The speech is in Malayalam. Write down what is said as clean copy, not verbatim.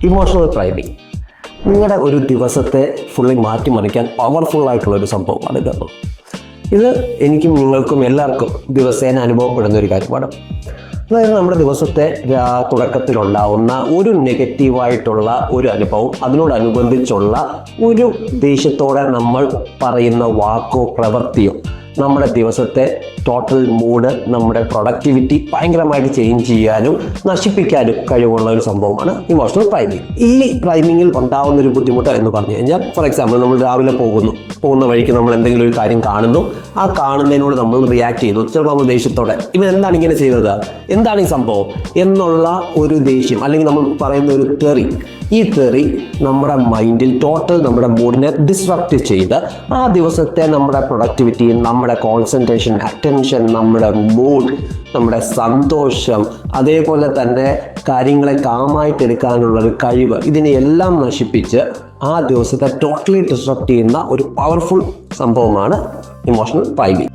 ഇമോഷണൽ പ്രൈമിങ് നിങ്ങളുടെ ഒരു ദിവസത്തെ ഫുള്ളി മാറ്റിമറിക്കാൻ പവർഫുള്ളായിട്ടുള്ളൊരു സംഭവമാണ് ഇത് എനിക്കും നിങ്ങൾക്കും എല്ലാവർക്കും ദിവസേന അനുഭവപ്പെടുന്ന ഒരു കാര്യമാണ്. അതായത് നമ്മുടെ ദിവസത്തെ തുടക്കത്തിലുണ്ടാവുന്ന ഒരു നെഗറ്റീവായിട്ടുള്ള ഒരു അനുഭവം, അതിനോടനുബന്ധിച്ചുള്ള ഒരു ദേഷ്യത്തോടെ നമ്മൾ പറയുന്ന വാക്കോ പ്രവൃത്തിയോ നമ്മുടെ ദിവസത്തെ ടോട്ടൽ മൂഡ്, നമ്മുടെ പ്രൊഡക്ടിവിറ്റി ഭയങ്കരമായിട്ട് ചേഞ്ച് ചെയ്യാനും നശിപ്പിക്കാനും കഴിവുള്ള ഒരു സംഭവമാണ് ഇമോഷണൽ പ്രൈമിങ്. ഈ പ്രൈമിങ്ങിൽ ഉണ്ടാവുന്ന ഒരു ബുദ്ധിമുട്ട് എന്ന് പറഞ്ഞു കഴിഞ്ഞാൽ, ഫോർ എക്സാമ്പിൾ നമ്മൾ രാവിലെ പോകുന്ന വഴിക്ക് നമ്മൾ എന്തെങ്കിലും ഒരു കാര്യം കാണുന്നു, ആ കാണുന്നതിനോട് നമ്മൾ റിയാക്ട് ചെയ്യുന്നു. ചിലപ്പോൾ നമ്മൾ ദേഷ്യത്തോടെ ഇവൻ എന്താണ് ഇങ്ങനെ ചെയ്തത്, എന്താണ് ഈ സംഭവം എന്നുള്ള ഒരു ദേഷ്യം, അല്ലെങ്കിൽ നമ്മൾ പറയുന്ന ഒരു തെറി, ഈ തെറി നമ്മുടെ മൈൻഡിൽ ടോട്ടൽ നമ്മുടെ മൂഡിനെ ഡിസ്ട്രക്റ്റ് ചെയ്ത് ആ ദിവസത്തെ നമ്മുടെ പ്രൊഡക്ടിവിറ്റി, നമ്മുടെ കോൺസെൻട്രേഷൻ, അറ്റൻഷൻ, നമ്മുടെ മൂഡ്, നമ്മുടെ സന്തോഷം, അതേപോലെ തന്നെ കാര്യങ്ങളെ കാമായിട്ട് എടുക്കാനുള്ളൊരു കഴിവ്, ഇതിനെയെല്ലാം നശിപ്പിച്ച് ആ ദിവസത്തെ ടോട്ടലി ഡിസ്ട്രക്റ്റ് ചെയ്യുന്ന ഒരു പവർഫുൾ സംഭവമാണ് ഇമോഷണൽ പ്രൈമിങ്.